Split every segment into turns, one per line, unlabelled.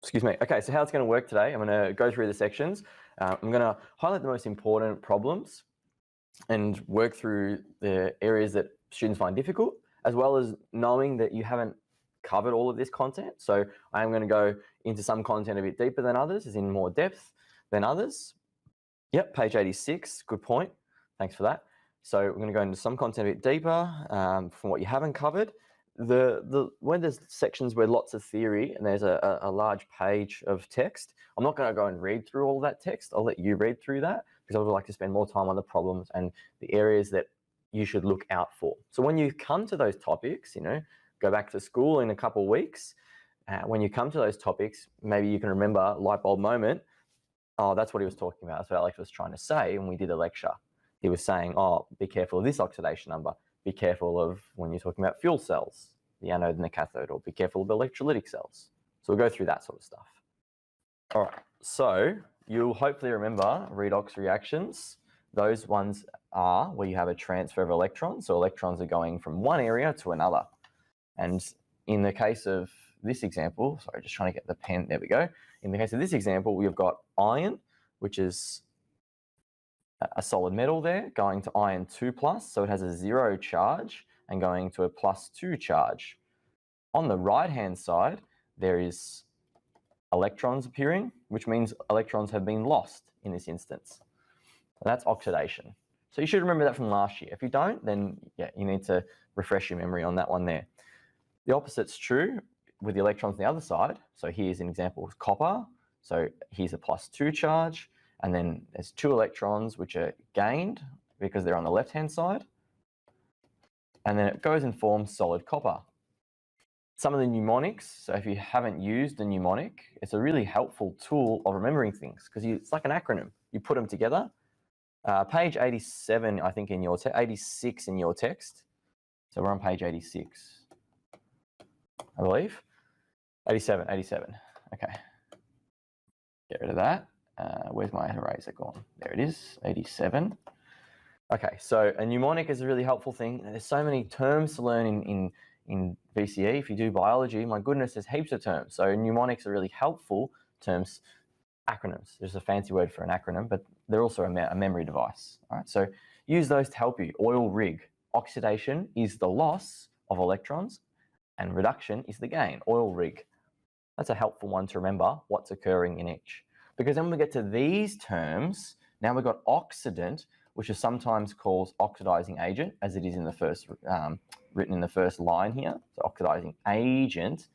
Excuse me. Okay, so how it's going to work today, I'm going to go through the sections. I'm going to highlight the most important problems and work through the areas that students find difficult, as well as knowing that you haven't covered all of this content. So I'm going to go into some content a bit deeper than others, as in more depth than others. Yep, page 86, good point. Thanks for that. So we're going to go into some content a bit deeper from what you haven't covered. When there's sections where lots of theory and there's a large page of text, I'm not going to go and read through all that text. I'll let you read through that because I would like to spend more time on the problems and the areas that you should look out for. So when you come to those topics, go back to school in a couple of weeks. When you come to those topics, maybe you can remember light bulb moment. Oh, that's what he was talking about. That's what Alex was trying to say when we did a lecture. He was saying, oh, be careful of this oxidation number. Be careful of when you're talking about fuel cells, the anode and the cathode, or be careful of electrolytic cells. So we'll go through that sort of stuff. All right, so you'll hopefully remember redox reactions. Those ones are where you have a transfer of electrons. So electrons are going from one area to another. And in the case of this example, sorry, just trying to get the pen, there we go. In the case of this example, we've got iron, which is a solid metal there, going to iron 2+, so it has a 0 charge, and going to a +2 charge. On the right-hand side, there is electrons appearing, which means electrons have been lost in this instance. That's oxidation. So you should remember that from last year. If you don't, then yeah, you need to refresh your memory on that one there. The opposite's true with the electrons on the other side. So here's an example of copper. So here's a +2 charge. And then there's 2 electrons which are gained because they're on the left-hand side. And then it goes and forms solid copper. Some of the mnemonics, so if you haven't used a mnemonic, it's a really helpful tool of remembering things because it's like an acronym. You put them together. Page 87, I think, in your 86 in your text. So we're on page 86, I believe. 87. Okay. Get rid of that. Where's my eraser gone? There it is, 87. Okay, so a mnemonic is a really helpful thing. There's so many terms to learn in VCAA. If you do biology, my goodness, there's heaps of terms. So mnemonics are really helpful terms, acronyms. There's a fancy word for an acronym, but they're also a memory device. All right, so use those to help you. Oil rig. Oxidation is the loss of electrons, and reduction is the gain. Oil rig. That's a helpful one to remember what's occurring in each. Because then when we get to these terms, now we've got oxidant, which is sometimes called oxidizing agent, as it is in the first written in the first line here. So oxidizing agent,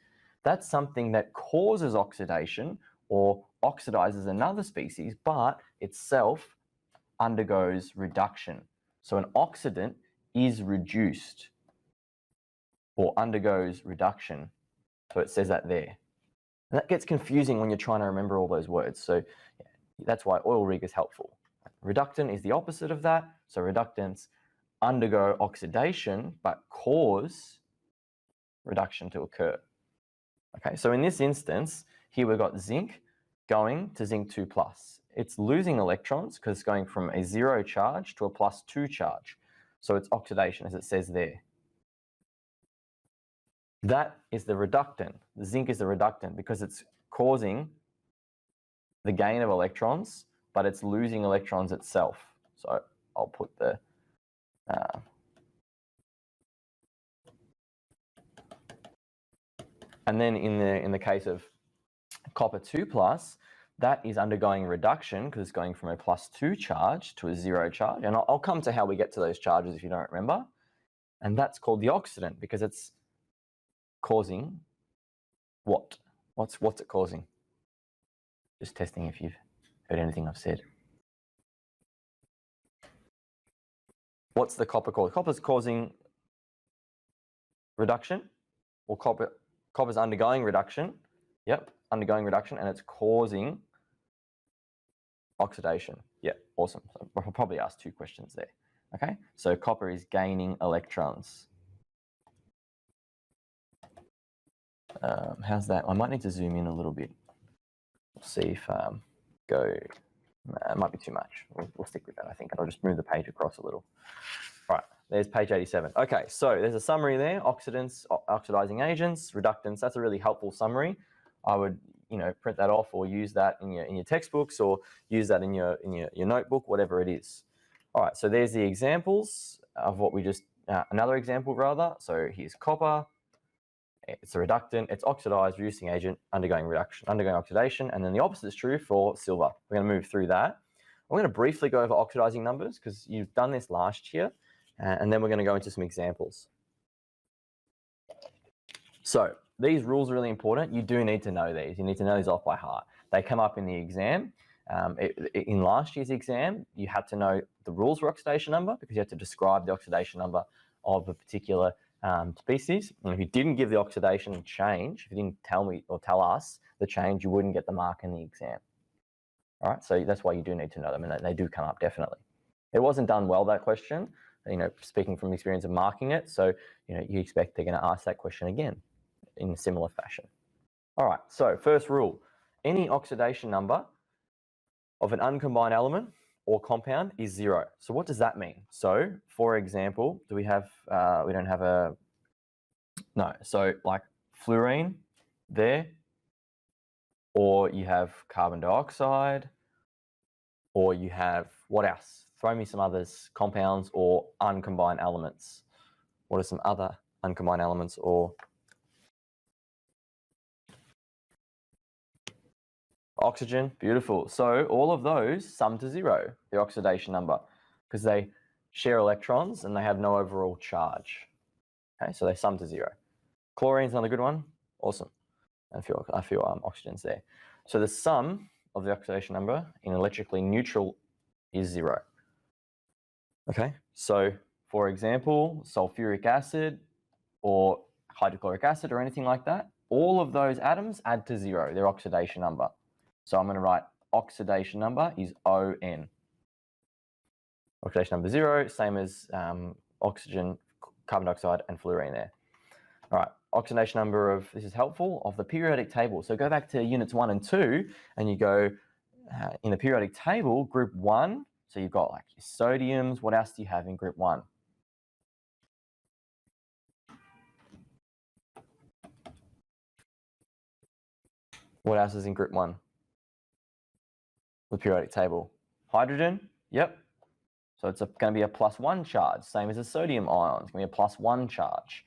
that's something that causes oxidation or oxidizes another species, but itself undergoes reduction. So an oxidant is reduced or undergoes reduction. So it says that there. And that gets confusing when you're trying to remember all those words. So yeah, that's why oil rig is helpful. Reductant is the opposite of that. So reductants undergo oxidation but cause reduction to occur. Okay, so in this instance, here we've got zinc going to zinc 2+. It's losing electrons because it's going from a 0 charge to a +2 charge. So it's oxidation, as it says there. That is the reductant. The zinc is the reductant because it's causing the gain of electrons, but it's losing electrons itself. So I'll put the and then in the case of copper 2+, that is undergoing reduction because it's going from a +2 charge to a 0 charge. And I'll come to how we get to those charges if you don't remember. And that's called the oxidant because it's causing what? What's it causing? Just testing if you've heard anything I've said. What's the copper causing? Copper's causing reduction, or copper's undergoing reduction. Yep, undergoing reduction, and it's causing oxidation. Yeah, awesome. So I'll probably ask 2 questions there. Okay, so copper is gaining electrons. How's that? I might need to zoom in a little bit. We'll see if it might be too much. We'll stick with that, I think. I'll just move the page across a little. All right, there's page 87. Okay, so there's a summary there. Oxidants, oxidizing agents, reductants. That's a really helpful summary. I would print that off or use that in your textbooks or use that in your notebook, whatever it is. All right, so there's the examples of what we just, another example rather. So here's copper. It's a reductant, it's oxidized, reducing agent, undergoing oxidation, and then the opposite is true for silver. We're going to move through that. I'm going to briefly go over oxidizing numbers because you've done this last year, and then we're going to go into some examples. So these rules are really important. You do need to know these. You need to know these off by heart. They come up in the exam. In last year's exam, you had to know the rules for oxidation number because you had to describe the oxidation number of a particular species. And if you didn't give the oxidation change, if you didn't tell me or tell us the change, you wouldn't get the mark in the exam. All right, so that's why you do need to know them, and they do come up definitely. It wasn't done well, that question, speaking from the experience of marking it, so you expect they're going to ask that question again in a similar fashion. All right, so first rule, any oxidation number of an uncombined element or compound is 0. So what does that mean? So for example, do we have, we don't have a, no, so like fluorine there, or you have carbon dioxide, or you have, what else? Throw me some others, compounds or uncombined elements. What are some other uncombined elements or oxygen? Beautiful. So all of those sum to 0, the oxidation number, because they share electrons and they have no overall charge. Okay, so they sum to 0. Chlorine's another good one. Awesome. I feel oxygen's there. So the sum of the oxidation number in electrically neutral is 0. Okay, so for example, sulfuric acid or hydrochloric acid or anything like that, all of those atoms add to 0, their oxidation number. So I'm going to write oxidation number is ON. Oxidation number 0, same as oxygen, carbon dioxide, and fluorine there. All right, oxidation number of, this is helpful, of the periodic table. So go back to units 1 and 2, and you go in the periodic table, group 1. So you've got like your sodiums. What else do you have in group 1? What else is in group 1? The periodic table. Hydrogen, yep. So it's going to be a +1 charge, same as a sodium ion. It's going to be a +1 charge.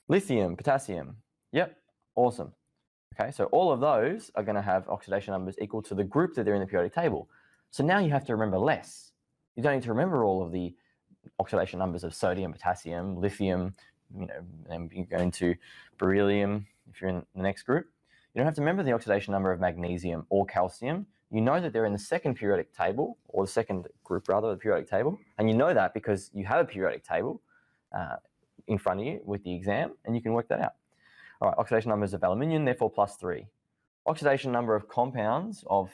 Lithium, potassium, yep, awesome. Okay, so all of those are going to have oxidation numbers equal to the group that they're in the periodic table. So now you have to remember less. You don't need to remember all of the oxidation numbers of sodium, potassium, lithium, and you go into beryllium if you're in the next group. You don't have to remember the oxidation number of magnesium or calcium. You know that they're in the second periodic table, or the second group rather, the periodic table. And you know that because you have a periodic table in front of you with the exam, and you can work that out. All right, oxidation numbers of aluminium, therefore +3. Oxidation number of compounds of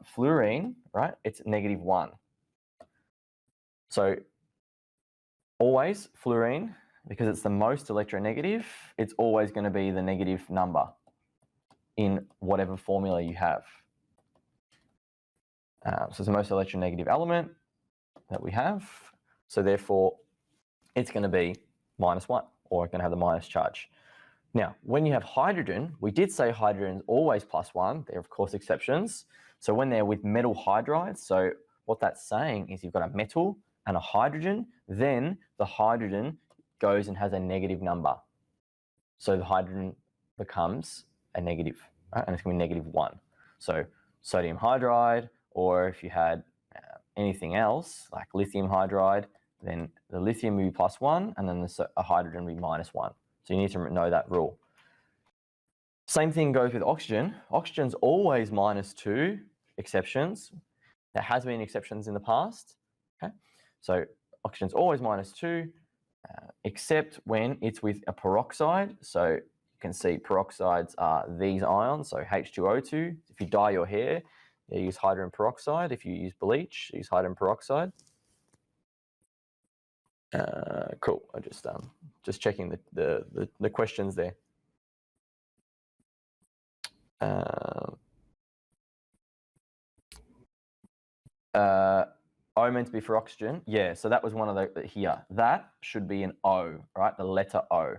fluorine, right, it's -1. So always fluorine, because it's the most electronegative, it's always going to be the negative number in whatever formula you have. So it's the most electronegative element that we have. So therefore, it's going to be -1, or it's going to have the minus charge. Now, when you have hydrogen, we did say hydrogen is always +1. There are, of course, exceptions. So when they're with metal hydrides, so what that's saying is you've got a metal and a hydrogen, then the hydrogen goes and has a negative number. So the hydrogen becomes a negative, right? And it's going to be -1. So sodium hydride, or if you had anything else like lithium hydride, then the lithium will be +1 and then a hydrogen will be -1. So you need to know that rule. Same thing goes with oxygen. Oxygen's always -2, exceptions. There has been exceptions in the past. Okay, so oxygen's always -2, except when it's with a peroxide. So you can see peroxides are these ions, so H2O2. If you dye your hair, you use hydrogen peroxide. If you use bleach, you use hydrogen peroxide. Cool. I just checking the questions there. O meant to be for oxygen. Yeah, so that was one of the here. That should be an O, right? The letter O.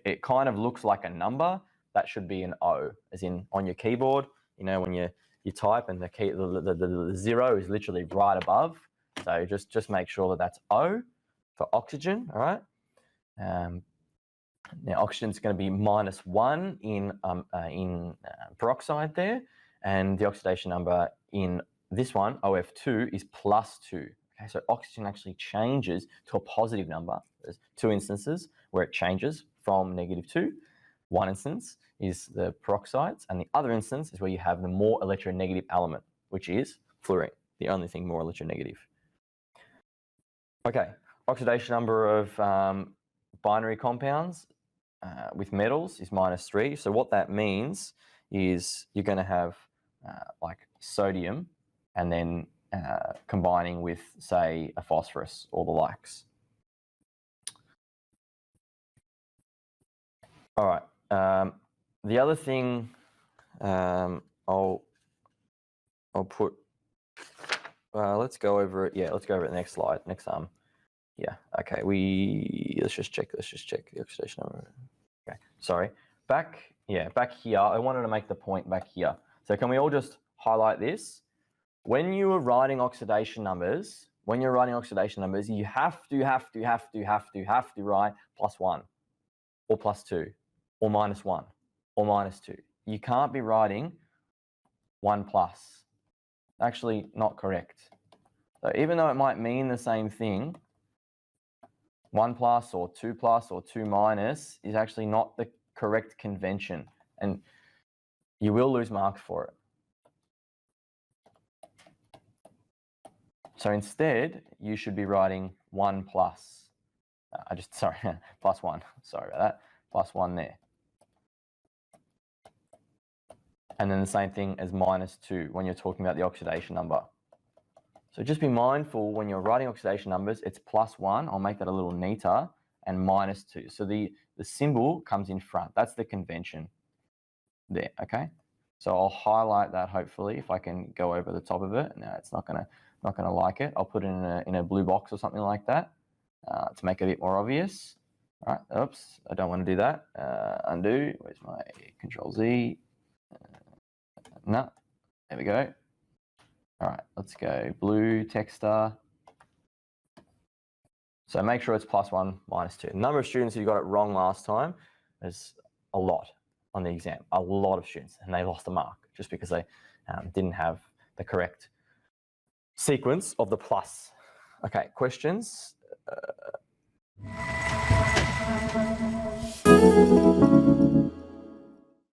It kind of looks like a number, that should be an O, as in on your keyboard, you know, when you type and the 0 is literally right above. So just make sure that that's O for oxygen, all right? Now oxygen is going to be -1 in peroxide there, and the oxidation number in this one, OF2, is +2. Okay, so oxygen actually changes to a positive number. There's 2 instances where it changes from -2. One instance is the peroxides, and the other instance is where you have the more electronegative element, which is fluorine, the only thing more electronegative. Okay, oxidation number of binary compounds with metals is -3. So what that means is you're going to have like sodium and then combining with, say, a phosphorus or the likes. All right. The other thing I'll put. Let's go over it. Yeah, let's go over it the next slide. Next yeah. Okay. Let's just check the oxidation number. Okay. Sorry. Back here. I wanted to make the point back here. So can we all just highlight this? When you are writing oxidation numbers, you have to write +1 or +2 or -1 or -2. You can't be writing 1+. Actually, not correct. So even though it might mean the same thing, 1+ or 2+ or 2- is actually not the correct convention, and you will lose marks for it. So instead, you should be writing 1+. Sorry, +1. Sorry about that. +1 there. And then the same thing as -2 when you're talking about the oxidation number. So just be mindful when you're writing oxidation numbers, it's +1. I'll make that a little neater, and -2. So the symbol comes in front. That's the convention there, okay? So I'll highlight that hopefully if I can go over the top of it. No, it's not gonna like it. I'll put it in a blue box or something like that to make it a bit more obvious. All right, oops, I don't want to do that. Undo, where's my Control-Z? No, there we go. All right, let's go blue texter. So make sure it's +1, -2. The number of students who got it wrong last time is a lot on the exam, a lot of students, and they lost a mark just because they didn't have the correct sequence of the plus. Okay, questions?